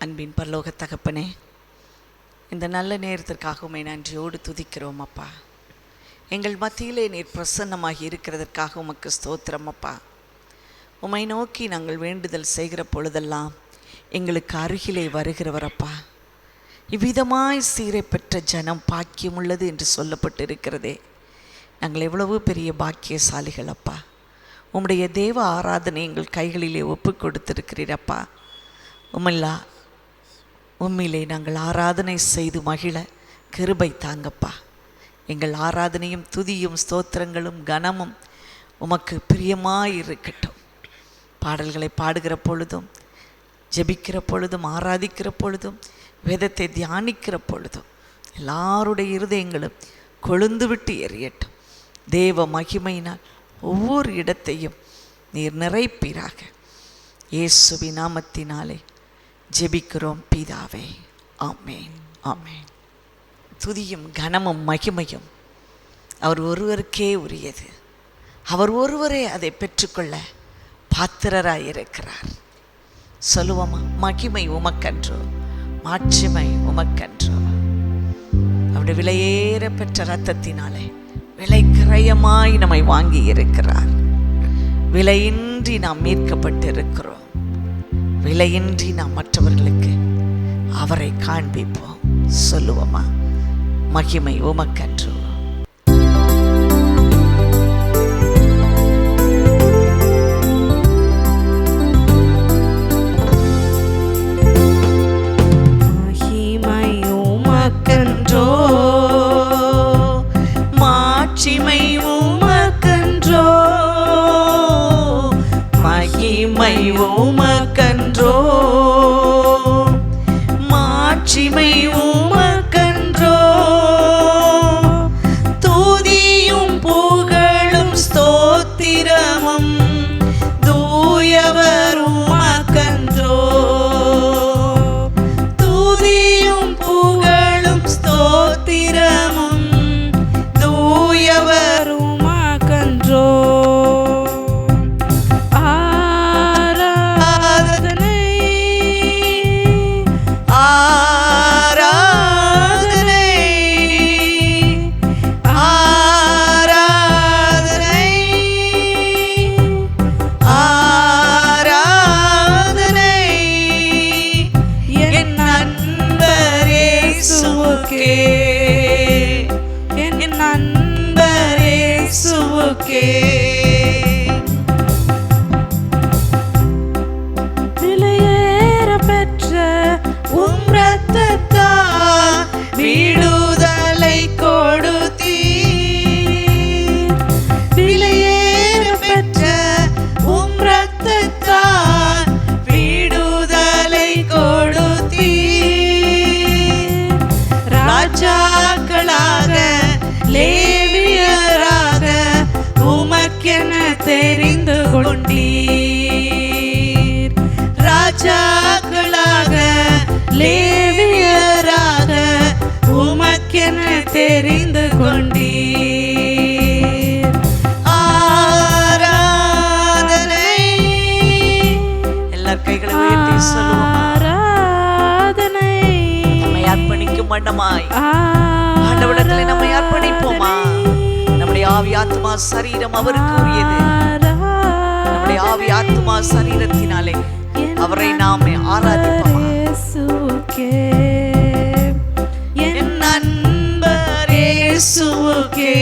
அன்பின் பரலோக தகப்பனே, இந்த நல்ல நேரத்திற்காக உம்மை நன்றியோடு துதிக்கிறோம் அப்பா. எங்கள் மத்தியிலே நீர் பிரசன்னமாகி இருக்கிறதற்காக உமக்கு ஸ்தோத்திரம் அப்பா. உம்மை நோக்கி நாங்கள் வேண்டுதல் செய்கிற பொழுதெல்லாம் எங்களுக்கு அருகிலே வருகிறவரப்பா. இவ்விதமாய் சீரை பெற்ற ஜனம் பாக்கியம் உள்ளது என்று சொல்லப்பட்டிருக்கிறதே. நாங்கள் எவ்வளவு பெரிய பாக்கியசாலிகள் அப்பா. உம்முடைய தேவ ஆராதனை எங்கள் கைகளிலே ஒப்பு கொடுத்திருக்கிறீரப்பா. உம்மிலே நாங்கள் ஆராதனை செய்து மகிழ கிருபை தாங்கப்பா. எங்கள் ஆராதனையும் துதியும் ஸ்தோத்திரங்களும் கனமும் உமக்கு பிரியமாயிருக்கட்டும். பாடல்களை பாடுகிற பொழுதும், ஜெபிக்கிற பொழுதும், ஆராதிக்கிற பொழுதும், வேதத்தை தியானிக்கிற பொழுதும் எல்லாருடைய இருதயங்களும் கொழுந்து விட்டு எரியட்டும். தேவ மகிமையினால் ஒவ்வொரு இடத்தையும் நீர் நிறைப்பீராக. இயேசுவின் நாமத்தினாலே ஜெபிக்கிறோம் பிதாவே, ஆமேன், ஆமேன். துதியும் கனமும் மகிமையும் அவர் ஒருவருக்கே உரியது. அவர் ஒருவரே அதை பெற்றுக்கொள்ள பாத்திரராயிருக்கிறார். சொல்லுவோமா? மகிமை உமக்கன்றோ, மாட்சிமை உமக்கன்றோ. அவருடைய விலையேற பெற்ற இரத்தத்தினாலே விலை கிரயமாய் நம்மை வாங்கி இருக்கிறார். விலையின்றி நாம் மீட்கப்பட்டிருக்கிறோம். விலையின்றி நாம் மற்றவர்களுக்கு அவரை காண்பிப்போம். சொல்லுவோமா? மகிமை உமக்கன்றோ. மகிமை உமக்கன்றோ, மாட்சிமை உமக்கன்றோ, மகிமை உமக்கன்றோ, மாட்சிமை உமக்கன்றோ, துதியும் புகழும் ஸ்தோத்திரமும் தூயவர் உமக்கன்றோ, துதியும் புகழும் ஸ்தோத்திரமும் தூயவர் உமக்கன்றோ. விலையேற பெற்ற உம் இரத்தத்தால் விடுதலை கொடுத்தீர். விலையேற பெற்ற உம் இரத்தத்தால் விடுதலை கொடுத்தீர். ராஜாக்களாக லேவியராக உமக்கென தெரிந்து கொண்டீர். ராஜாக்களாக லேவியராக உமக்கென தெரிந்து கொண்டீர். ஆராதனை. எல்லார் கைகளை உயர்த்தி சொல்லுவோம். ஆராதனை. நம்மை அர்ப்பணிக்கும் வண்ணமாய் ஆண்டவரிடத்தில் நம்மை அர்ப்பணிப்போமா? நம்முடைய ஆவி ஆத்மா சரீரம் அவருக்கு உரியது. நம்முடைய ஆவி ஆத்மா சரீரத்தினாலே அவரை நாமே ஆராதிப்போமா? என் நண்பர் இயேசுவுக்கே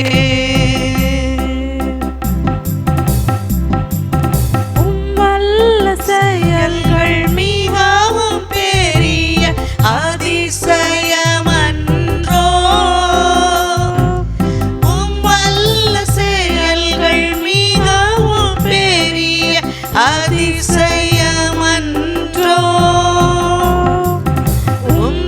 உம் வல்ல செயல்கள் மிகவும் பெரிய அதிசயமன்றோ. உம் வல்ல செயல்கள் மிகவும் பெரிய அதிசயமன்றோ. உம்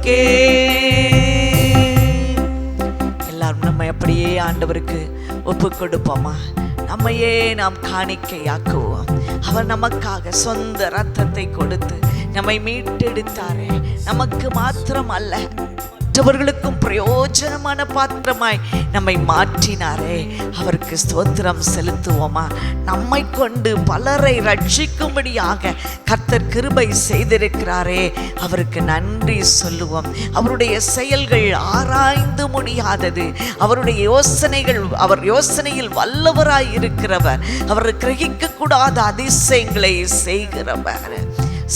உமக்கே. எல்லாரும் நம்ம அப்படியே ஆண்டவருக்கு ஒப்பு கொடுப்போமா? நம்மையே நாம் காணிக்கையாக்குவோம். அவர் நமக்காக சொந்த ரத்தத்தை கொடுத்து நம்மை மீட்டெடுத்தாரே. நமக்கு மாத்திரம் அல்ல, மற்றவர்களுக்கும் பிரயோஜனமான பாத்திரமாய் நம்மை மாற்றினாரே. அவருக்கு ஸ்தோத்திரம் செலுத்துவோமா? நம்மை கொண்டு பலரை ரட்சிக்கும்படியாக கர்த்தர் கிருபை செய்திருக்கிறாரே. அவருக்கு நன்றி சொல்லுவோம். அவருடைய செயல்கள் ஆராய்ந்து முடியாதது. அவருடைய யோசனைகள், அவர் யோசனையில் வல்லவராய் இருக்கிறவர். அவர் கிரகிக்க கூடாத அதிசயங்களை செய்கிறவர்.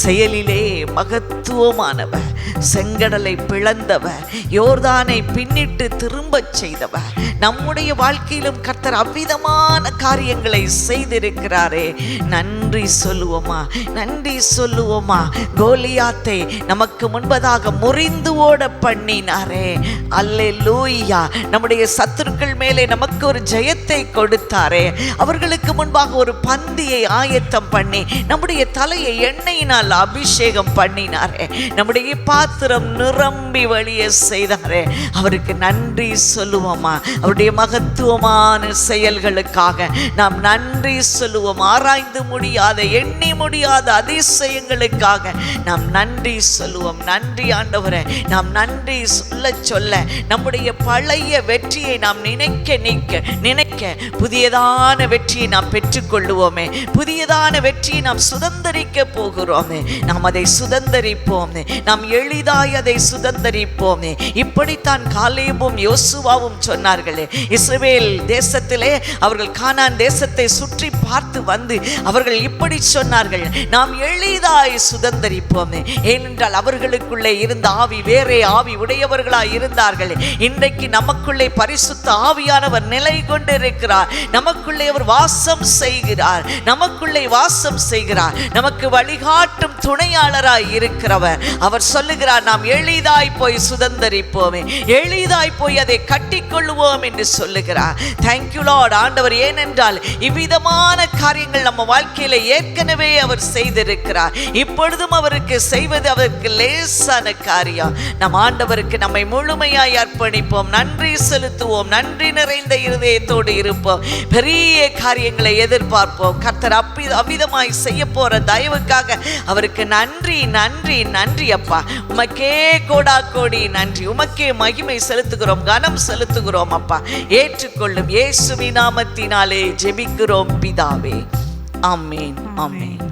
செயலிலே மகத்துவமானவர். செங்கடலை பிளந்தவர், யோர்தானை பின்னிட்டு திரும்பச் செய்தவர். நம்முடைய வாழ்க்கையிலும் கர்த்தர் அவ்விதமான காரியங்களை செய்திருக்கிறாரே. நன்றி சொல்லுவோமா? நன்றி சொல்லுவோமா? கோலியாத்தை நமக்கு முன்பதாக முறிந்து ஓட பண்ணினாரே. அல்லேலூயா. நம்முடைய சத்துருக்கள் மேலே நமக்கு ஒரு ஜெயத்தை கொடுத்தாரே. அவர்களுக்கு முன்பாக ஒரு பந்தியை ஆயத்தம் பண்ணி நம்முடைய தலையை எண்ணெயினால் அபிஷேகம் பண்ணினாரே. நம்முடைய பாத்திரம் நிரம்பி வழிய செய்தாரே. அவருக்கு நன்றி சொல்லுவோமா? அவருடைய மகத்துவமான செயல்களுக்காக நாம் நன்றி சொல்லுவோம். ஆராய்ந்து முடியாத, எண்ணி முடியாத அதிசயங்களுக்காக நாம் நன்றி சொல்லுவோம். நன்றி ஆண்டவரே. நாம் நன்றி சொல்ல சொல்ல நம்முடைய பழைய வெற்றியை நாம் நினைக்க புதியதான வெற்றியை நாம் பெற்றுக்கொள்ளுவோமே. புதியதான வெற்றியை நாம் சுதந்தரிக்க போகிறோம். நாம் அதை சுதந்தரிப்போம். நாம் எளிதாய் அதை சுதந்தரிப்போம். இப்படித்தான் காலேபும் யோசுவாவும் சொன்னார்களே. இஸ்ரவேல் தேசத்திலே அவர்கள் கானான் தேசத்தை சுற்றி பார்த்து வந்து அவர்கள் இப்படி சொன்னார்கள், நாம் எளிதாய் சுதந்தரிப்போம். ஏனென்றால் அவர்களுக்குள்ளே இருந்த ஆவி வேறே ஆவி உடையவர்களாய் இருந்தார்கள். இன்றைக்கு நமக்குள்ளே பரிசுத்த ஆவியானவர் நிலை கொண்டிருக்கிறார். நமக்குள்ளே அவர் வாசம் செய்கிறார். நமக்குள்ளே வாசம் செய்கிறார். நமக்கு வழிகாட்டும் துணையாளராய் இருக்கிறவர். அவர் சொல்லுகிறார், நாம் எளிதாய் போய் சுதந்தரிப்போமே, எளிதாய் போய் அதை கட்டிக்கொள்ளுவோம் என்று சொல்லுகிறார். தேங்க்யூ லார்ட் ஆண்டவர். ஏனென்றால் இவ்விதமான காரியங்கள் நம்ம வாழ்க்கையில ஏற்கனவே அவர் செய்திருக்கிறார். இப்பொழுதும் அவருக்கு செய்வது அவருக்கு லேசான காரியம். நம் ஆண்டவருக்கு நம்மை முழுமையாய் அர்ப்பணிப்போம். நன்றி செலுத்துவோம். நன்றி நிறைந்த இருதயத்தோடு இருப்போம். பெரிய காரியங்களை எதிர்பார்ப்போம். கர்த்தர் அவ்விதமாய் செய்ய போற தயவுக்காக அவருக்கு நன்றி நன்றி நன்றி அப்பா. உமக்கே கோடா கோடி நன்றி. உமக்கே மகிமை செலுத்துகிறோம், கனம் செலுத்துகிறோம் அப்பா. ஏற்றுக்கொள்ளும் இயேசுவின் நாமத்தினாலே ஜெபிக்கிறோம் பிதாவே. ஆமென் ஆமென்.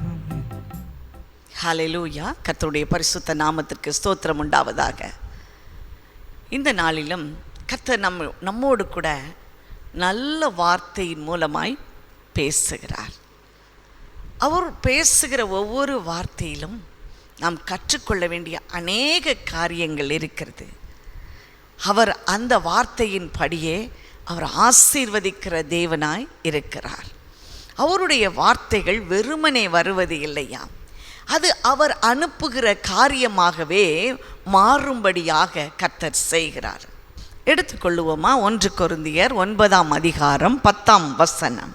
ஹல்லேலூயா. கர்த்தருடைய பரிசுத்த நாமத்திற்கு ஸ்தோத்திரம் உண்டாவதாக. இந்த நாளிலும் கர்த்தர் நம்மோடு கூட நல்ல வார்த்தையின் மூலமாய் பேசுகிறார். அவர் பேசுகிற ஒவ்வொரு வார்த்தையிலும் நாம் கற்றுக்கொள்ள வேண்டிய அநேக காரியங்கள் இருக்கிறது. அவர் அந்த வார்த்தையின் படியே அவர் ஆசீர்வதிக்கிற தேவனாய் இருக்கிறார். அவருடைய வார்த்தைகள் வெறுமனே வருவது இல்லையாம். அது அவர் அனுப்புகிற காரியமாகவே மாறும்படியாக கர்த்தர் செய்கிறார். எடுத்துக்கொள்ளுவோமா? 1 கொரிந்தியர் 9ஆம் அதிகாரம் 10ஆம் வசனம்.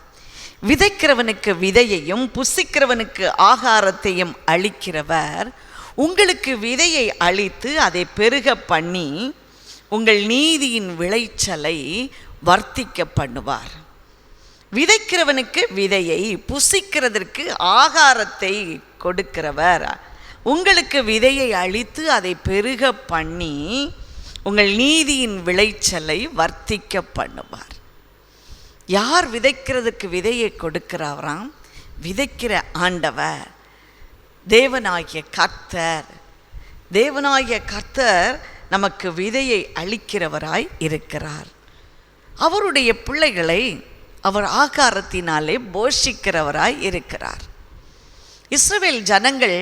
விதைக்கிறவனுக்கு விதையையும் புசிக்கிறவனுக்கு ஆகாரத்தையும் அளிக்கிறவர் உங்களுக்கு விதையை அளித்து அதை பெருக பண்ணி உங்கள் நீதியின் விளைச்சலை வர்த்திக்க பண்ணுவார். விதைக்கிறவனுக்கு விதையை, புசிக்கிறதற்கு ஆகாரத்தை கொடுக்கிறவர் உங்களுக்கு விதையை அளித்து அதை பெருக பண்ணி உங்கள் நீதியின் விளைச்சலை வர்த்திக்க பண்ணுவார். யார் விதைக்கிறதுக்கு விதையை கொடுக்கிறாராம்? விதைக்கிற ஆண்டவர், தேவனாகிய கர்த்தர். தேவனாகிய கர்த்தர் நமக்கு விதையை அளிக்கிறவராய் இருக்கிறார். அவருடைய பிள்ளைகளை அவர் ஆகாரத்தினாலே போஷிக்கிறவராய் இருக்கிறார். இஸ்ரவேல் ஜனங்கள்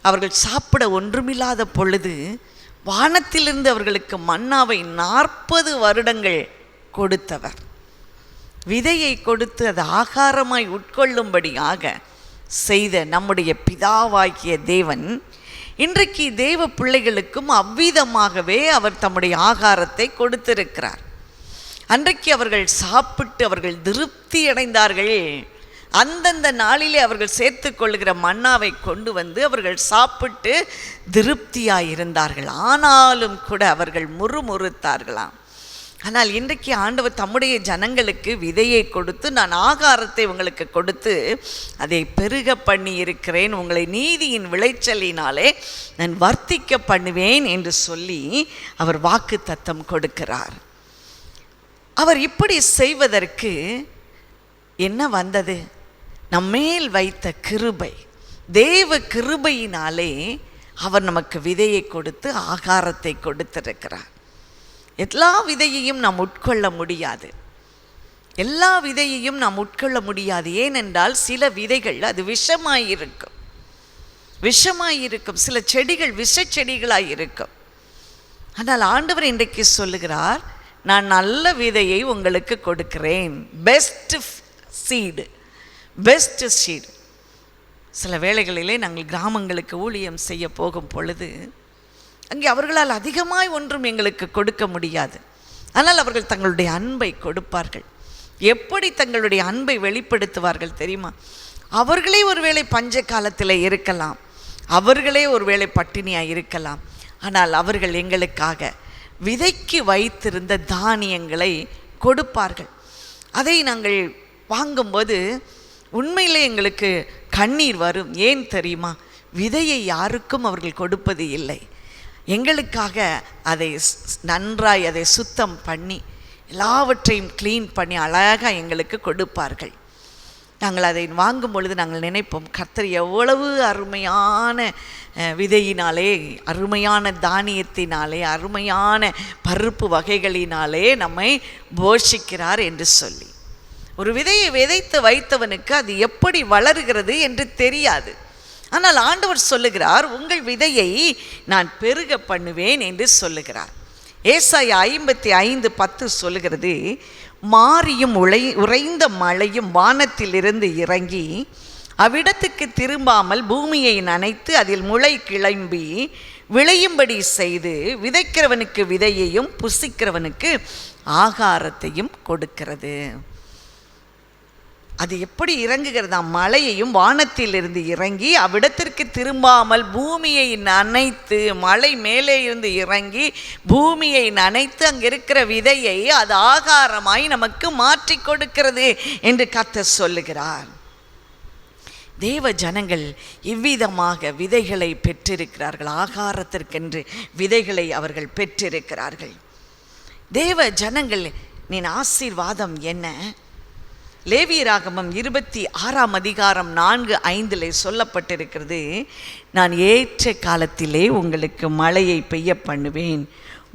அவர்கள் சாப்பிட ஒன்றுமில்லாத பொழுது வானத்திலிருந்து அவர்களுக்கு மன்னாவை 40 வருடங்கள் கொடுத்தவர். விதையை கொடுத்து அது ஆகாரமாய் உட்கொள்ளும்படியாக செய்த நம்முடைய பிதாவாகிய தேவன் இன்றைக்கு தேவ பிள்ளைகளுக்கும் அவ்விதமாகவே அவர் தம்முடைய ஆகாரத்தை கொடுத்திருக்கிறார். அன்றைக்கு அவர்கள் சாப்பிட்டு அவர்கள் திருப்தி அடைந்தார்கள். அந்தந்த நாளிலே அவர்கள் சேர்த்து கொள்ளுகிற மன்னாவை கொண்டு வந்து அவர்கள் சாப்பிட்டு திருப்தியாக இருந்தார்கள். ஆனாலும் கூட அவர்கள் முறுமுறுத்தார்களாம். ஆனால் இன்றைக்கு ஆண்டவர் தம்முடைய ஜனங்களுக்கு விதையை கொடுத்து, நான் ஆகாரத்தை உங்களுக்கு கொடுத்து அதை பெருக பண்ணி இருக்கிறேன், உங்களை நீதியின் விளைச்சலினாலே நான் வர்த்திக்க பண்ணுவேன் என்று சொல்லி அவர் வாக்கு தத்தம் கொடுக்கிறார். அவர் இப்படி செய்வதற்கு என்ன வந்தது? நம்மேல் வைத்த கிருபை, தேவ கிருபையினாலே அவர் நமக்கு விதையை கொடுத்து ஆகாரத்தை கொடுத்திருக்கிறார். எல்லா விதையையும் நாம் உட்கொள்ள முடியாது, எல்லா விதையையும் நாம் உட்கொள்ள முடியாது. ஏனென்றால் சில விதைகள் அது விஷமாயிருக்கும், சில செடிகள் விஷ செடிகளாக இருக்கும். ஆனால் ஆண்டவர் இன்றைக்கு சொல்லுகிறார், நான் நல்ல விதையை உங்களுக்கு கொடுக்கிறேன், பெஸ்ட் சீடு. சில வேளைகளிலே நாங்கள் கிராமங்களுக்கு ஊழியம் செய்ய போகும் பொழுது அங்கே அவர்களால் அதிகமாய் ஒன்றும் எங்களுக்கு கொடுக்க முடியாது. ஆனால் அவர்கள் தங்களுடைய அன்பை கொடுப்பார்கள். எப்படி தங்களுடைய அன்பை வெளிப்படுத்துவார்கள் தெரியுமா? அவர்களே ஒருவேளை பஞ்ச காலத்தில் இருக்கலாம், அவர்களே ஒருவேளை பட்டினியாக இருக்கலாம், ஆனால் அவர்கள் எங்களுக்காக விதைக்கு வைத்திருந்த தானியங்களை கொடுப்பார்கள். அதை நாங்கள் வாங்கும்போது உண்மையிலே எங்களுக்கு கண்ணீர் வரும். ஏன் தெரியுமா? விதையை யாருக்கும் அவர்கள் கொடுப்பது இல்லை. எங்களுக்காக அதை நன்றாய் அதை சுத்தம் பண்ணி எல்லாவற்றையும் க்ளீன் பண்ணி அழகாக எங்களுக்கு கொடுப்பார்கள். நாங்கள் அதை வாங்கும் பொழுது நாங்கள் நினைப்போம், கர்த்தர் எவ்வளவு அருமையான விதையினாலே, அருமையான தானியத்தினாலே, அருமையான பருப்பு வகைகளினாலே நம்மை போஷிக்கிறார் என்று சொல்லி. ஒரு விதையை விதைத்து வைத்தவனுக்கு அது எப்படி வளருகிறது என்று தெரியாது. ஆனால் ஆண்டவர் சொல்லுகிறார், உங்கள் விதையை நான் பெருக பண்ணுவேன் என்று சொல்லுகிறார். ஏசாயா 55:10 சொல்லுகிறது, மாரியும் உறைந்த மழையும் வானத்திலிருந்து இறங்கி அவ்விடத்துக்கு திரும்பாமல் பூமியை நனைத்து அதில் முளை கிளம்பி விளையும்படி செய்து விதைக்கிறவனுக்கு விதையையும் புசிக்கிறவனுக்கு ஆகாரத்தையும் கொடுக்கிறது. அது எப்படி இறங்குகிறதா? மழையையும் வானத்திலிருந்து இறங்கி அவ்விடத்திற்கு திரும்பாமல் பூமியை நனைத்து, மழை மேலே இருந்து இறங்கி பூமியை நனைத்து அங்கே இருக்கிற விதையை அது ஆகாரமாய் நமக்கு மாற்றி கொடுக்கிறது என்று கர்த்தர் சொல்லுகிறார். தேவ ஜனங்கள் இவ்விதமாக விதைகளை பெற்றிருக்கிறார்கள். ஆகாரத்திற்கென்று விதைகளை அவர்கள் பெற்றிருக்கிறார்கள். தேவ ஜனங்கள் நின் ஆசீர்வாதம் என்ன? லேவியராகமம் 26:4-5 சொல்லப்பட்டிருக்கிறது, நான் ஏற்ற காலத்திலே உங்களுக்கு மழையை பெய்ய பண்ணுவேன்,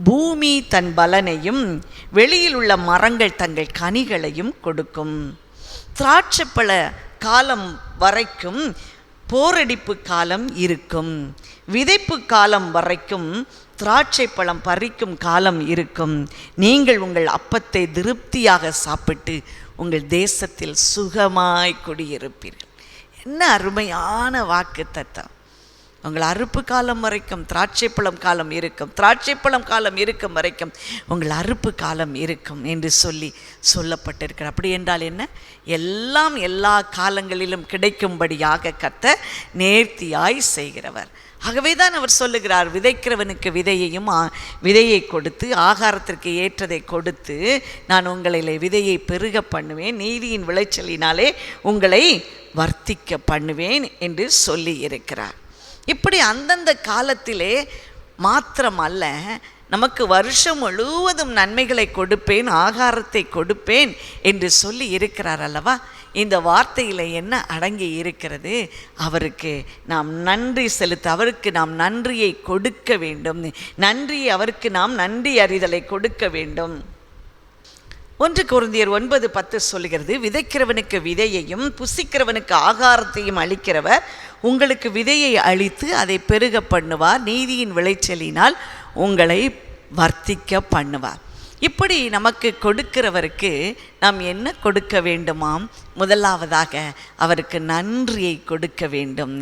பூமி தன் பலனையும் வெளியில் உள்ள மரங்கள் தங்கள் கனிகளையும் கொடுக்கும். திராட்சைப்பழ காலம் வரைக்கும் போரடிப்பு காலம் இருக்கும், விதைப்பு காலம் வரைக்கும் திராட்சை பழம் பறிக்கும் காலம் இருக்கும். நீங்கள் உங்கள் அப்பத்தை திருப்தியாக சாப்பிட்டு உங்கள் தேசத்தில் சுகமாய் குடியிருப்பீர்கள். என்ன அருமையான வாக்கு தத்தம்! உங்கள் அறுப்பு காலம் வரைக்கும் திராட்சைப்பழம் காலம் இருக்கும், திராட்சைப்பழம் காலம் இருக்கும் வரைக்கும் உங்கள் அறுப்பு காலம் இருக்கும் என்று சொல்லப்பட்டிருக்கிறார். அப்படி என்றால் என்ன? எல்லாம் எல்லா காலங்களிலும் கிடைக்கும்படியாக கர்த்தர் நேர்த்தியாய் செய்கிறவர். ஆகவே தான் அவர் சொல்லுகிறார், விதைக்கிறவனுக்கு விதையை கொடுத்து ஆகாரத்திற்கு ஏற்றதை கொடுத்து நான் உங்களிலே விதையை பெருக பண்ணுவேன், நீதியின் விளைச்சலினாலே உங்களை வர்த்திக்க பண்ணுவேன் என்று சொல்லி இருக்கிறார். இப்படி அந்தந்த காலத்திலே மாத்திரமல்ல, நமக்கு வருஷம் முழுவதும் நன்மைகளை கொடுப்பேன், ஆகாரத்தை கொடுப்பேன் என்று சொல்லி இருக்கிறார் அல்லவா? இந்த வார்த்தையில் என்ன அடங்கி இருக்கிறது? அவருக்கு நாம் நன்றி செலுத்த, அவருக்கு நாம் நன்றியை கொடுக்க வேண்டும். அவருக்கு நாம் நன்றி அறிதலை கொடுக்க வேண்டும். 1 கொரிந்தியர் 9:10 சொல்கிறது, விதைக்கிறவனுக்கு விதையையும் புசிக்கிறவனுக்கு ஆகாரத்தையும் அளிக்கிறவர் உங்களுக்கு விதையை அளித்து அதை பெருக பண்ணுவார், நீதியின் விளைச்சலினால் உங்களை வர்த்திக்க பண்ணுவார். இப்படி நமக்கு கொடுக்கிறவருக்கு நாம் என்ன கொடுக்க வேண்டுமாம்? முதலாவதாக அவருக்கு நன்றியை கொடுக்க வேண்டும்.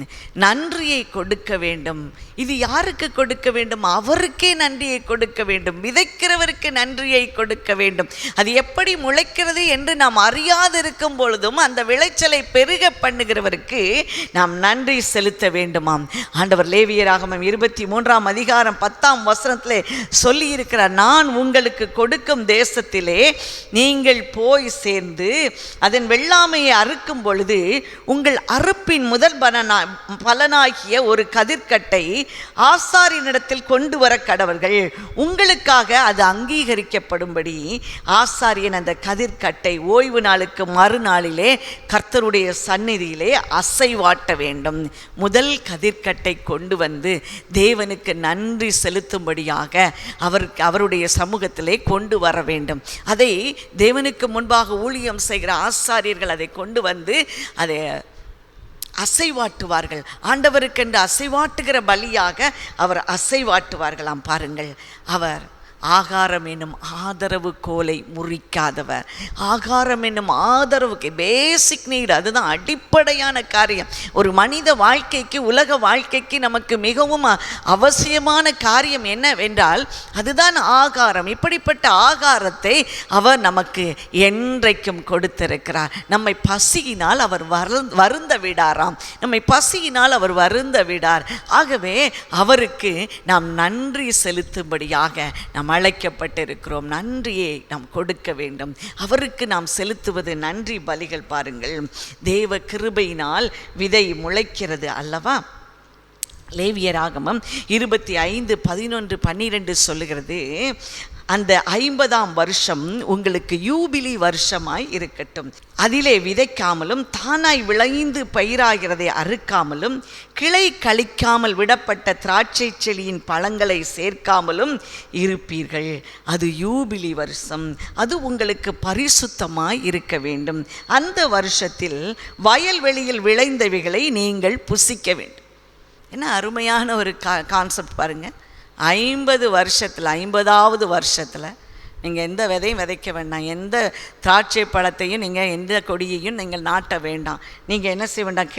நன்றியை கொடுக்க வேண்டும். இது யாருக்கு கொடுக்க வேண்டும்? அவருக்கே நன்றியை கொடுக்க வேண்டும். விதைக்கிறவருக்கு நன்றியை கொடுக்க வேண்டும். அது எப்படி முளைக்கிறது என்று நாம் அறியாதிருக்கும் பொழுதும் அந்த விளைச்சலை பெருக பண்ணுகிறவருக்கு நாம் நன்றி செலுத்த வேண்டுமாம். ஆண்டவர் லேவியராகமம் 23ஆம் அதிகாரம் 10ஆம் வசனத்திலே சொல்லியிருக்கிறார், நான் உங்களுக்கு கொடுக்கும் தேசத்திலே நீங்கள் போய் சேர்ந்து அதன் வெள்ளாமையை அறுக்கும் பொழுது உங்கள் அறுப்பின் முதல் பலனாகிய ஒரு கதிர்க்கட்டை ஆசாரியனிடத்தில் கொண்டு வர கடவர்கள். உங்களுக்காக அது அங்கீகரிக்கப்படும்படி ஆசாரியன் அந்த கதிர்க்கட்டை ஓய்வு நாளுக்கு மறுநாளிலே கர்த்தருடைய சந்நிதியிலே அசைவாட்ட வேண்டும். முதல் கதிர்க்கட்டை கொண்டு வந்து தேவனுக்கு நன்றி செலுத்தும்படியாக அவருடைய சமூகத்திலே கொண்டு வர வேண்டும். அதை தேவனுக்கு முன்பாக ஊழியம் செய்கிற ஆசாரியர்கள் அதை கொண்டு வந்து அதை அசைவாட்டுவார்கள். ஆண்டவருக்கென்று அசைவாட்டுகிற பலியாக அவர் அசைவாட்டுவார்களாம். பாருங்கள், அவர் ஆகாரம் என்னும் ஆதரவு கோலை முறிக்காதவர். ஆகாரம் என்னும் ஆதரவுக்கு பேசிக் நீடு, அதுதான் அடிப்படையான காரியம். ஒரு மனித வாழ்க்கைக்கு, உலக வாழ்க்கைக்கு நமக்கு மிகவும் அவசியமான காரியம் என்னவென்றால் அதுதான் ஆகாரம். இப்படிப்பட்ட ஆகாரத்தை அவர் நமக்கு என்றைக்கும் கொடுத்திருக்கிறார். நம்மை பசியினால் அவர் வருந்த விடாராம். நம்மை பசியினால் அவர் வருந்த விடார். ஆகவே அவருக்கு நாம் நன்றி செலுத்தும்படியாக நாம் அழைக்கப்பட்டிருக்கிறோம். நன்றியை நாம் கொடுக்க வேண்டும். அவருக்கு நாம் செலுத்துவது நன்றி பலிகள். பாருங்கள், தேவ கிருபையினால் விதை முளைக்கிறது அல்லவா? லேவியராகமம் 25:11-12 சொல்லுகிறது, அந்த 50ஆம் வருஷம் உங்களுக்கு யூபிலி வருஷமாய் இருக்கட்டும். அதிலே விதைக்காமலும் தானாய் விளைந்து பயிராகிறதை அறுக்காமலும் கிளை கழிக்காமல் விடப்பட்ட திராட்சை செடியின் பழங்களை சேர்க்காமலும் இருப்பீர்கள். அது யூபிலி வருஷம். அது உங்களுக்கு பரிசுத்தமாய் இருக்க வேண்டும். அந்த வருஷத்தில் வயல்வெளியில் விளைந்தவைகளை நீங்கள் புசிக்க வேண்டும். என்ன அருமையான ஒரு கான்செப்ட் பாருங்கள். 50 வருஷத்தில் 50ஆவது வருஷத்தில் நீங்கள் எந்த விதையும் விதைக்க வேண்டாம். எந்த திராட்சை பழத்தையும் நீங்கள் எந்த கொடியையும் நீங்கள் நாட்ட வேண்டாம். நீங்கள் என்ன செய்ய வேண்டாம்?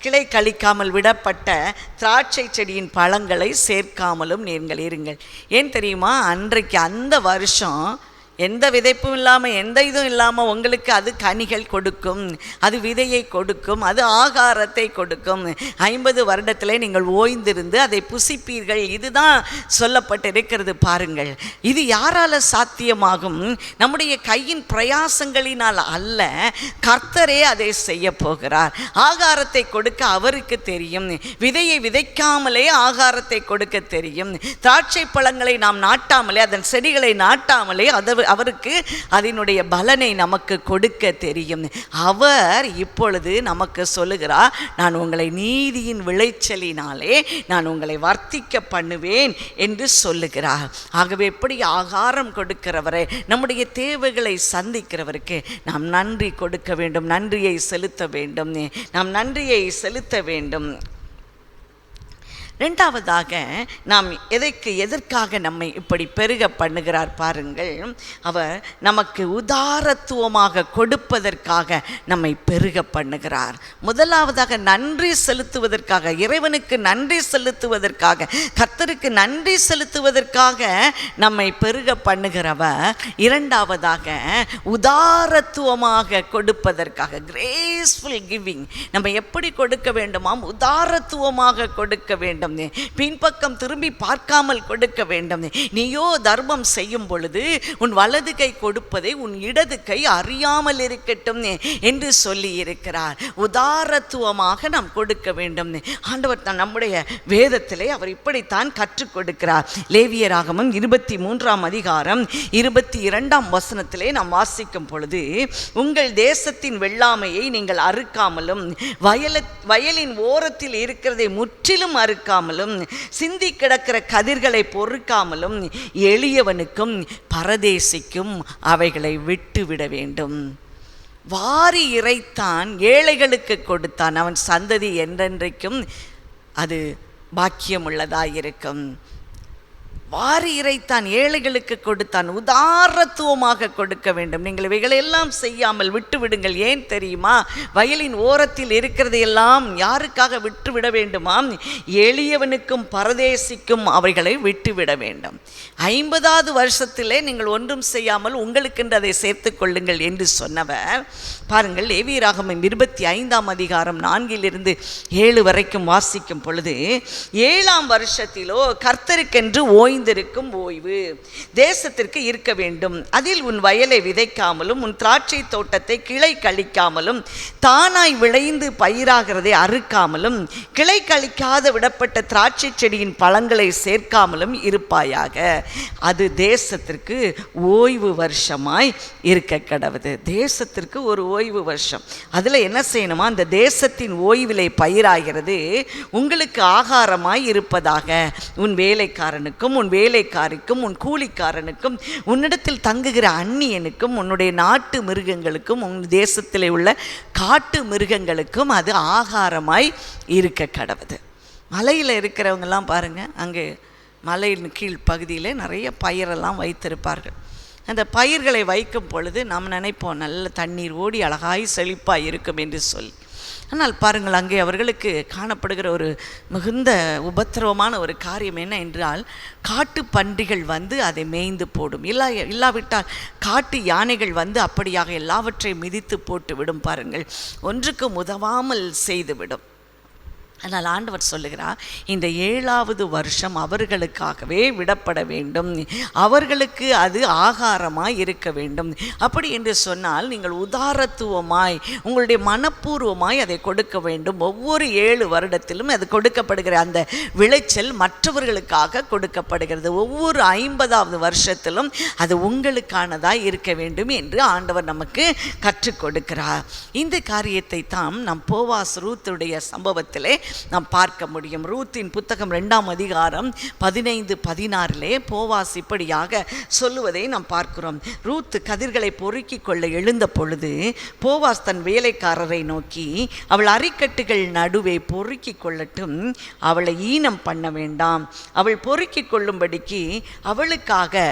கிளை கழிக்காமல் விடப்பட்ட திராட்சை செடியின் பழங்களை சேர்க்காமலும் நீங்கள் இருங்கள். ஏன் தெரியுமா? அன்றைக்கு அந்த வருஷம் எந்த விதைப்பும் இல்லாமல், எந்த இதுவும் இல்லாமல் உங்களுக்கு அது கனிகள் கொடுக்கும், அது விதையை கொடுக்கும், அது ஆகாரத்தை கொடுக்கும். 50 வருடத்திலே நீங்கள் ஓய்ந்திருந்து அதை புசிப்பீர்கள். இதுதான் சொல்லப்பட்டிருக்கிறது. பாருங்கள், இது யாரால சாத்தியமாகும்? நம்முடைய கையின் பிரயாசங்களினால் அல்ல, கர்த்தரே அதை செய்ய போகிறார். ஆகாரத்தை கொடுக்க அவருக்கு தெரியும். விதையை விதைக்காமலே ஆகாரத்தை கொடுக்க தெரியும். திராட்சை பழங்களை நாம் நாட்டாமலே, அதன் செடிகளை நாட்டாமலே அவருக்கு அதனுடைய பலனை நமக்கு கொடுக்க தெரியும். அவர் இப்பொழுது நமக்கு சொல்லுகிறார், நான் உங்களை நீதியின் விளைச்சலினாலே நான் உங்களை வர்த்திக்க பண்ணுவேன் என்று சொல்லுகிறார். ஆகவே எப்படி ஆகாரம் கொடுக்கிறவரை, நம்முடைய தேவைகளை சந்திக்கிறவருக்கு நாம் நன்றி கொடுக்க வேண்டும், நன்றியை செலுத்த வேண்டும். நாம் நன்றியை செலுத்த வேண்டும். ரெண்டாவதாக, நாம் எதற்காக நம்மை இப்படி பெருக பண்ணுகிறார் பாருங்கள். அவர் நமக்கு உதாரத்துவமாக கொடுப்பதற்காக நம்மை பெருக பண்ணுகிறார். முதலாவதாக நன்றி செலுத்துவதற்காக, இறைவனுக்கு நன்றி செலுத்துவதற்காக, கர்த்தருக்கு நன்றி செலுத்துவதற்காக நம்மை பெருக பண்ணுகிறவர். இரண்டாவதாக உதாரத்துவமாக கொடுப்பதற்காக, கிரேஸ்ஃபுல் கிவிங். நம்ம எப்படி கொடுக்க வேண்டுமாம்? உதாரத்துவமாக கொடுக்க வேண்டும். பின்பக்கம் திரும்பி பார்க்காமல் கொடுக்க வேண்டும். நீயோ தர்மம் செய்யும் பொழுது உன் வலது கை கொடுப்பதை உன் இடது கை அறியாமல் இருக்கட்டும் என்று சொல்லி இருக்கிறார். உதாரத்துவமாக நாம் கொடுக்க வேண்டும். ஆண்டவர் தான் நம்முடைய வேதத்திலே அவர் இப்படித்தான் கற்றுக் கொடுக்கிறார். லேவியராகமம் 23ஆம் அதிகாரம் 22ஆம் வசனத்திலே நாம் வாசிக்கும் பொழுது, உங்கள் தேசத்தின் வெள்ளாமையை நீங்கள் அறுக்காமலும் வயலின் ஓரத்தில் இருக்கிறதை முற்றிலும் அறுக்காமலும் சிந்தி கிடக்கிற கதிர்களை பொறுக்காமலும் எளியவனுக்கும் பரதேசிக்கும் அவைகளை விட்டுவிட வேண்டும். வாரி இறைத்தான், ஏழைகளுக்கு கொடுத்தான், அவன் சந்ததி என்றென்றைக்கும் அது பாக்கியமுள்ளதாயிருக்கும். வாரி இறைத்தான், ஏழைகளுக்கு கொடுத்தான், உதாரத்துவமாக கொடுக்க வேண்டும். நீங்கள் இவைகளெல்லாம் செய்யாமல் விட்டு விடுங்கள். ஏன் தெரியுமா? வயலின் ஓரத்தில் இருக்கிறதையெல்லாம் யாருக்காக விட்டு விட வேண்டுமா? எளியவனுக்கும் பரதேசிக்கும் அவைகளை விட்டுவிட வேண்டும். 50வது வருஷத்திலே நீங்கள் ஒன்றும் செய்யாமல் உங்களுக்கென்று அதை சேர்த்து கொள்ளுங்கள் என்று சொன்னவர் பாருங்கள். லேவியராகமம் 25ஆம் அதிகாரம் 4 7 வரைக்கும் வாசிக்கும் பொழுது, 7ஆம் வருஷத்திலோ கர்த்தருக்கென்று ஓய்ந்திருக்கும் ஓய்வு தேசத்திற்கு இருக்க வேண்டும். அதில் உன் வயலை விதைக்காமலும் உன் திராட்சை தோட்டத்தை கிளை கழிக்காமலும் தானாய் விளைந்து பயிராகிறதை அறுக்காமலும் கிளை கழிக்காத விடப்பட்ட திராட்சை செடியின் பழங்களை சேர்க்காமலும் இருப்பாயாக. அது தேசத்திற்கு ஓய்வு வருஷமாய் இருக்க கடவுது. தேசத்திற்கு ஒரு ஓய்வு வருஷம். அதில் என்ன செய்யணுமா? அந்த தேசத்தின் ஓய்விலை பயிராகிறது உங்களுக்கு ஆகாரமாய் இருப்பதாக. உன் வேலைக்காரனுக்கும் உன் வேலைக்காரிக்கும் உன் கூலிக்காரனுக்கும் உன்னிடத்தில் தங்குகிற அந்நியனுக்கும் உன்னுடைய நாட்டு மிருகங்களுக்கும் உன் தேசத்தில் உள்ள காட்டு மிருகங்களுக்கும் அது ஆகாரமாய் இருக்க கடவுது. மலையில் இருக்கிறவங்கெல்லாம் பாருங்கள், அங்கே மலையின் கீழ் பகுதியில் நிறைய பயிரெல்லாம் வைத்திருப்பார்கள். அந்த பயிர்களை வைக்கும் பொழுது நாம் நினைப்போம் நல்ல தண்ணீர் ஓடி அழகாய் செழிப்பாக இருக்கும் என்று சொல்லி. ஆனால் பாருங்கள், அங்கே அவர்களுக்கு காணப்படுகிற ஒரு மிகுந்த உபத்திரவமான ஒரு காரியம் என்ன என்றால், காட்டு பன்றிகள் வந்து அதை மேய்ந்து போடும். இல்லாவிட்டால் காட்டு யானைகள் வந்து அப்படியாக எல்லாவற்றையும் மிதித்து போட்டு விடும். பாருங்கள், ஒன்றுக்கும் உதவாமல் செய்துவிடும். ஆனால் ஆண்டவர் சொல்லுகிறார், இந்த 7வது வருஷம் அவர்களுக்காகவே விடப்பட வேண்டும், அவர்களுக்கு அது ஆகாரமாய் இருக்க வேண்டும். அப்படி என்று சொன்னால் நீங்கள் உதாரத்துவமாய் உங்களுடைய மனப்பூர்வமாய் அதை கொடுக்க வேண்டும். ஒவ்வொரு 7 வருடத்திலும் அது கொடுக்கப்படுகிற அந்த விளைச்சல் மற்றவர்களுக்காக கொடுக்கப்படுகிறது. ஒவ்வொரு 50வது வருஷத்திலும் அது உங்களுக்கானதாய் இருக்க வேண்டும் என்று ஆண்டவர் நமக்கு கற்றுக் கொடுக்கிறார். இந்த காரியத்தை தான் நம் போவாஸ் ரூத்துடைய சம்பவத்திலே நாம் பார்க்க முடியும். ரூத்தின் புத்தகம் 2ஆம் அதிகாரம் 15-16 போவாஸ் இப்படியாக சொல்லுவதை நாம் பார்க்கிறோம். ரூத் கதிர்களை பொறுக்கி கொள்ள எழுந்த பொழுது போவாஸ் தன் வேலைக்காரரை நோக்கி, அவள் அரிக்கட்டுகள் நடுவே பொறுக்கி கொள்ளட்டும், அவளை ஈனம் பண்ண வேண்டாம், அவள் பொறுக்கி கொள்ளும்படிக்கு அவளுக்காக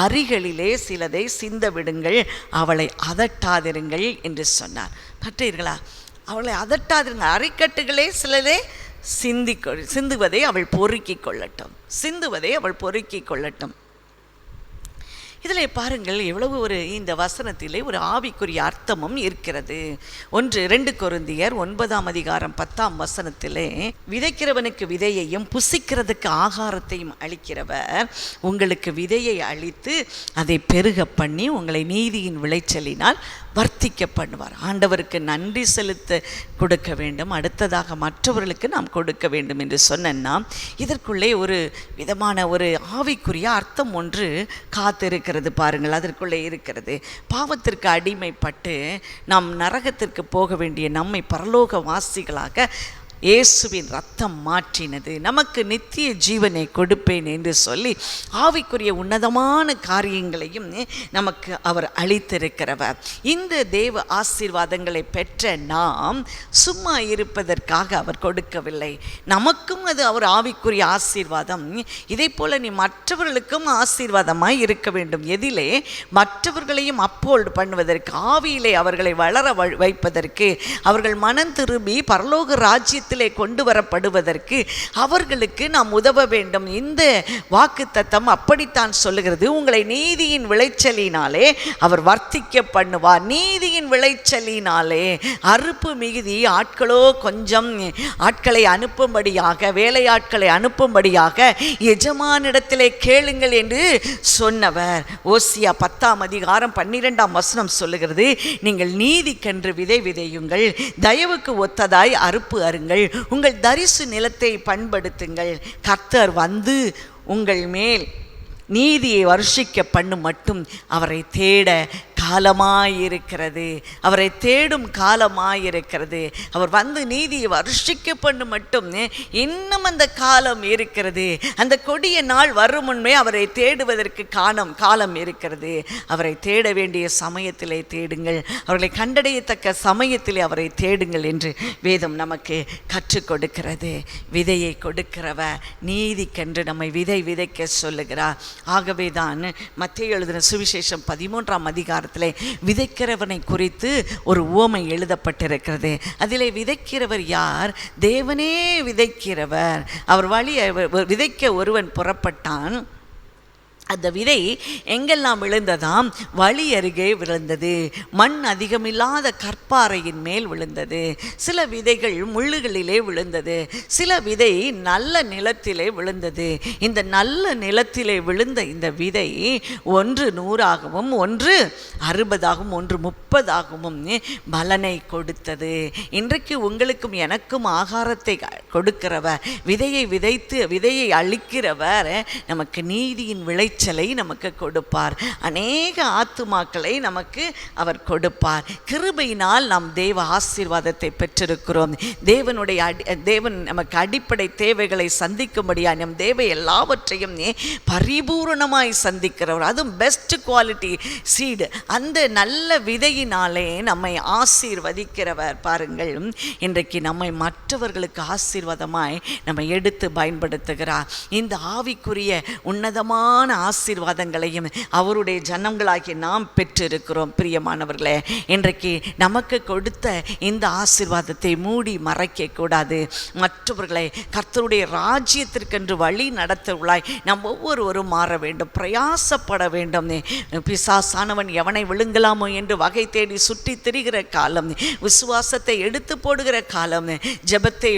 அரிகளிலே சிலதை சிந்த விடுங்கள், அவளை அதட்டாதிருங்கள் என்று சொன்னார். பற்றீர்களா? அவளை அதட்டாதிருங்க, அரிக்கட்டுகளே சிலரே சிந்துவதை அவள் பொறுக்கி கொள்ளட்டும், சிந்துவதை அவள் பொறுக்கி கொள்ளட்டும். இதில் பாருங்கள், எவ்வளவு ஒரு இந்த வசனத்திலே ஒரு ஆவிக்குரிய அர்த்தமும் இருக்கிறது. 2 கொரிந்தியர் 9ஆம் அதிகாரம் 10ஆம் வசனத்திலே, விதைக்கிறவனுக்கு விதையையும் புசிக்கிறதுக்கு ஆகாரத்தையும் அளிக்கிறவர் உங்களுக்கு விதையை அளித்து அதை பெருக பண்ணி உங்களை நீதியின் விளைச்சலினால் வர்த்திக்க பண்ணுவார். ஆண்டவருக்கு நன்றி செலுத்த கொடுக்க வேண்டும், அடுத்ததாக மற்றவர்களுக்கு நாம் கொடுக்க வேண்டும் என்று சொன்னா, இதற்குள்ளே ஒரு விதமான ஒரு ஆவிக்குரிய அர்த்தம் ஒன்று காத்திருக்கிறது. பாருங்கள், அதற்குள்ளே இருக்கிறது. பாவத்திற்கு அடிமைப்பட்டு நாம் நரகத்திற்கு போக வேண்டிய நம்மை பரலோக வாசிகளாக இயேசுவின் ரத்தம் மாற்றினது. நமக்கு நித்திய ஜீவனை கொடுப்பேன் என்று சொல்லி ஆவிக்குரிய உன்னதமான காரியங்களையும் நமக்கு அவர் அளித்திருக்கிறவர். இந்த தேவ ஆசீர்வாதங்களை பெற்ற நாம் சும்மா இருப்பதற்காக அவர் கொடுக்கவில்லை. நமக்கும் அது அவர் ஆவிக்குரிய ஆசீர்வாதம். இதே போல நீ மற்றவர்களுக்கும் ஆசீர்வாதமாய் இருக்க வேண்டும். எதிலே? மற்றவர்களையும் அப்போல்டு பண்ணுவதற்கு, ஆவியிலே அவர்களை வளர வைப்பதற்கு, அவர்கள் மனம் திரும்பி பரலோக ராஜ்யத்தில் கொண்டு வரப்படுவதற்கு அவர்களுக்கு நாம் உதவ வேண்டும். இந்த வாக்குத்தத்தம் அப்படித்தான் சொல்லுகிறது. உங்களை நீதியின் விளைச்சலினாலே அவர் வர்த்திக்க பண்ணுவார். நீதியின் விளைச்சலினாலே. அறுப்பு மிகுதி, ஆட்களோ கொஞ்சம். ஆட்களை அனுப்பும்படியாக, வேலையாட்களை அனுப்பும்படியாக எஜமானிடத்திலே கேளுங்கள் என்று சொன்னவர். ஓசியா 10ஆம் அதிகாரம் 12ஆம் வசனம் சொல்லுகிறது, நீங்கள் நீதிக்கென்று விதை விதையுங்கள், தயவுக்கு ஒத்ததாய் அறுப்பு அருங்கள், உங்கள் தரிசு நிலத்தை பண்படுத்துங்கள், கர்த்தர் வந்து உங்கள் மேல் நீதியை வருஷிக்க பண்ணும் மட்டும் அவரை தேட காலமாயிருக்கிறது. அவரை தேடும் காலமாயிருக்கிறது. அவர் வந்து நீதியை வருஷிக்க பண்ணு மட்டும் இன்னும் அந்த காலம் இருக்கிறது. அந்த கொடிய நாள் வரும் முன்பே அவரை தேடுவதற்கு காலம் இருக்கிறது. அவரை தேட வேண்டிய சமயத்திலே தேடுங்கள், அவர்களை கண்டடையத்தக்க சமயத்திலே அவரை தேடுங்கள் என்று வேதம் நமக்கு கற்றுக் கொடுக்கிறது. விதையை கொடுக்கிறவர் நீதிக்கென்று நம்மை விதைக்க சொல்லுகிறார். ஆகவே தான் மத்தேயு எழுதின சுவிசேஷம் 13ஆம் அதிகாரத்திலே விதைக்கிறவனை குறித்து ஒரு உவமை எழுதப்பட்டிருக்கிறது. அதிலே விதைக்கிறவர் யார்? தேவனே விதைக்கிறவர். அவர் வழி விதைக்க ஒருவன் புறப்பட்டான். அந்த விதை எங்கெல்லாம் விழுந்ததாம்? வழி அருகே விழுந்தது, மண் அதிகமில்லாத கற்பாறையின் மேல் விழுந்தது. சில விதைகள் முள்ளுகளிலே விழுந்தது, சில விதை நல்ல நிலத்திலே விழுந்தது. இந்த நல்ல நிலத்திலே விழுந்த இந்த விதை ஒன்று 100ஆகவும், ஒன்று 60ஆகவும், ஒன்று 30ஆகவும் பலனை கொடுத்தது. இன்றைக்கு உங்களுக்கும் எனக்கும் ஆகாரத்தை கொடுக்கிறவர், விதையை விதைத்து விதையை அளிக்கிறவர் நமக்கு நீதியின் விளைச்சலை நமக்கு கொடுப்பார். அநேக ஆத்துமாக்களை நமக்கு அவர் கொடுப்பார். கிருபையினால் நாம் தேவ ஆசீர்வாதத்தை பெற்றிருக்கிறோம். தேவன் நமக்கு அடிப்படை தேவைகளை சந்திக்கும்படியா நம் தேவை எல்லாவற்றையும் பரிபூரணமாய் சந்திக்கிறவர். அதுவும் பெஸ்ட் குவாலிட்டி சீடு, அந்த நல்ல விதையினாலே நம்மை ஆசீர்வதிக்கிறவர். பாருங்கள், இன்றைக்கு நம்மை மற்றவர்களுக்கு ஆசீர்வாதமாய் நம்ம எடுத்து பயன்படுத்துகிறார். இந்த ஆவிக்குரிய உன்னதமான ஆசீர்வாதங்களையும் அவருடைய ஜனங்களாகிய நாம் பெற்றிருக்கிறோம். பிரியமானவர்களே, இன்றைக்கு நமக்கு கொடுத்த இந்த ஆசீர்வாதத்தை மூடி மறைக்க கூடாது. மற்றவர்களை கர்த்தருடைய ராஜ்யத்திற்கென்று வழி நடத்துவர்களாய் நாம் ஒவ்வொருவரும் மாற வேண்டும், பிரயாசப்பட வேண்டும். பிசாசானவன் எவனை விழுங்கலாமோ என்று வகை தேடி சுற்றி திரிகிற காலம், விசுவாசத்தை எடுத்து போடுகிற காலம், ஜெபத்தை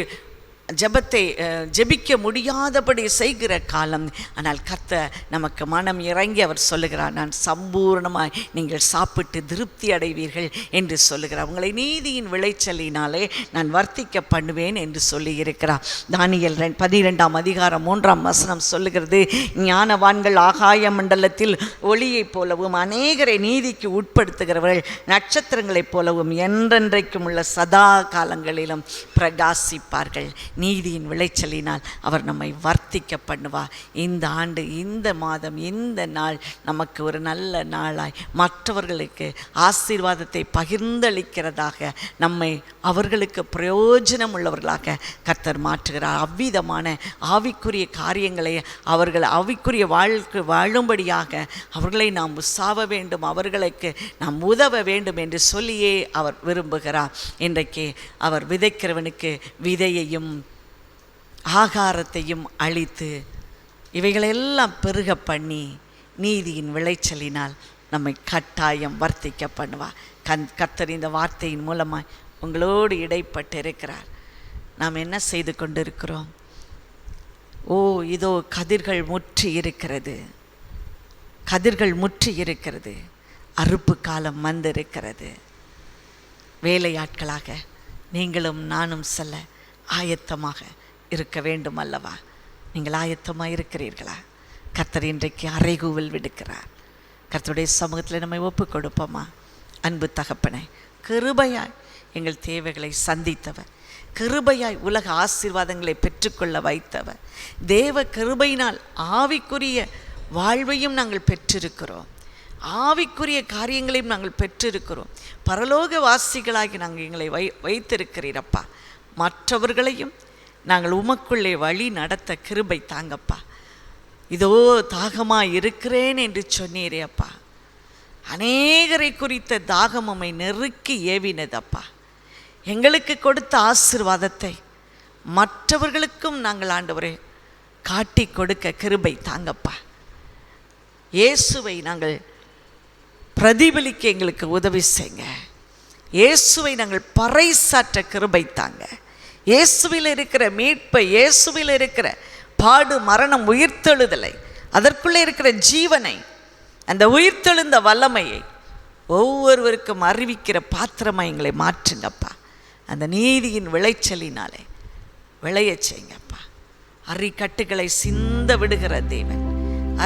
ஜெபிக்க முடியாதபடி செய்கிற காலம். ஆனால் கர்த்தர் நமக்கு மனம் இறங்கி அவர் சொல்லுகிறார், நான் சம்பூர்ணமாய் நீங்கள் சாப்பிட்டு திருப்தி அடைவீர்கள் என்று சொல்லுகிறார். உங்களை நீதியின் விளைச்சலினாலே நான் வர்த்திக்க பண்ணுவேன் என்று சொல்லி இருக்கிறார். தானியேல் 12ஆம் அதிகாரம் 3ஆம் வசனம் சொல்லுகிறது, ஞானவான்கள் ஆகாய மண்டலத்தில் ஒளியைப் போலவும் அநேகரை நீதிக்கு உட்படுத்துகிறவர்கள் நட்சத்திரங்களைப் போலவும் என்றென்றைக்கும் உள்ள சதா காலங்களிலும் பிரகாசிப்பார்கள். நீதியின் விளைச்சலினால் அவர் நம்மை வர்த்திக்க பண்ணுவார். இந்த ஆண்டு, இந்த மாதம், இந்த நாள் நமக்கு ஒரு நல்ல நாளாய் மற்றவர்களுக்கு ஆசீர்வாதத்தை பகிர்ந்தளிக்கிறதாக நம்மை அவர்களுக்கு பிரயோஜனம் உள்ளவர்களாக கர்த்தர் மாற்றுகிறார். அவ்விதமான ஆவிக்குரிய காரியங்களை அவர்கள் ஆவிக்குரிய வாழ்க்கை வாழும்படியாக அவர்களை நாம் உசாவ வேண்டும், அவர்களுக்கு நாம் உதவ வேண்டும் என்று சொல்லியே அவர் விரும்புகிறார். இன்றைக்கு அவர் விதைக்கிறவனுக்கு விதையையும் ஆகாரத்தையும் அளித்து இவைகளெல்லாம் பெருக பண்ணி நீதியின் விளைச்சலினால் நம்மை கட்டாயம் வர்த்திக்க பண்ணுவார். கர்த்தர் இந்த வார்த்தையின் மூலமாய் உங்களோடு இடைப்பட்டு இருக்கிறார். நாம் என்ன செய்து கொண்டிருக்கிறோம்? இதோ கதிர்கள் முற்றி இருக்கிறது, கதிர்கள் முற்றி இருக்கிறது, அறுப்பு காலம் வந்திருக்கிறது. வேலையாட்களாக நீங்களும் நானும் செல்ல ஆயத்தமாக இருக்க வேண்டும் அல்லவா? நீங்கள் ஆயத்தமாக இருக்கிறீர்களா? கர்த்தர் இன்றைக்கு அறைகூவல் விடுக்கிறார். கர்த்தருடைய சமூகத்தில் நம்மை ஒப்பு கொடுப்போமா? அன்பு தகப்பனே, கிருபையாய் எங்கள் தேவைகளை சந்தித்தவர், கிருபையாய் உலக ஆசீர்வாதங்களை பெற்றுக்கொள்ள வைத்தவர், தேவ கிருபையினால் ஆவிக்குரிய வாழ்வையும் நாங்கள் பெற்றிருக்கிறோம், ஆவிக்குரிய காரியங்களையும் நாங்கள் பெற்றிருக்கிறோம். பரலோக வாசிகளாகி நாங்கள் எங்களை வைத்திருக்கிறீரப்பா. மற்றவர்களையும் நாங்கள் உமக்குள்ளே வழி நடத்த கிருபை தாங்கப்பா. இதோ தாகமாக இருக்கிறேன் என்று சொன்னீரே அப்பா. அநேகரை குறித்த தாகம் உம்மை நெருக்கி ஏவினதப்பா. எங்களுக்கு கொடுத்த ஆசீர்வாதத்தை மற்றவர்களுக்கும் நாங்கள் ஆண்டவரே காட்டி கொடுக்க கிருபை தாங்கப்பா. இயேசுவை நாங்கள் பிரதிபலிக்க எங்களுக்கு உதவி செய்யுங்க. இயேசுவை நாங்கள் பறைசாற்ற கிருபை தாங்க. இயேசுவில் இருக்கிற மீட்பை, இயேசுவில் இருக்கிற பாடு, மரணம், உயிர்த்தெழுதலை, அதற்குள்ளே இருக்கிற ஜீவனை, அந்த உயிர்த்தெழுந்த வல்லமையை ஒவ்வொருவருக்கும் அறிவிக்கிற பாத்திரமாக எங்களை மாற்றுங்கப்பா. அந்த நீதியின் விளைச்சலினாலே விளைய செய்யுங்கப்பா. அரிக்கட்டுகளை சிந்த விடுகிற தேவன்,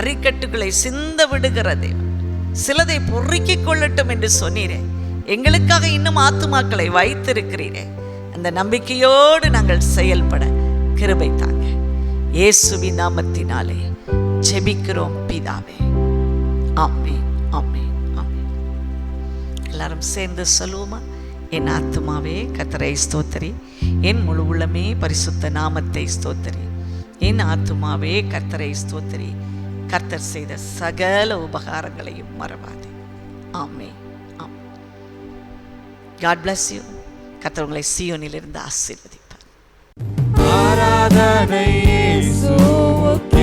அரிக்கட்டுகளை சிந்த விடுகிற தேவன், சிலதை பொறுக்கிக் கொள்ளட்டும் என்று சொன்னீரே. எங்களுக்காக இன்னும் ஆத்துமாக்களை வைத்திருக்கிறீரே. அந்த நம்பிக்கையோடு நாங்கள் செயல்பட கிருபை தாங்க. இயேசுவின் நாமத்தினாலே ஜெபிக்கிறோம் பிதாவே. ஆமென், ஆமென், ஆமென். எல்லாரும் சேர்ந்து சொல்லுவோமா? என் ஆத்துமாவே கர்த்தரை ஸ்தோத்திரி, என் முழு உள்ளமே பரிசுத்த நாமத்தை ஸ்தோத்திரி. என் ஆத்துமாவே கர்த்தரை ஸ்தோத்திரி, கர்த்தர் செய்த சகல உபகாரங்களையும் மறவாதே. ஆமென், ஆமென். God bless you. கர்த்தர் உங்களை சீயோனிலிருந்து ஆசீர்வதிப்பார். ஆராதனை இயேசுவுக்கே.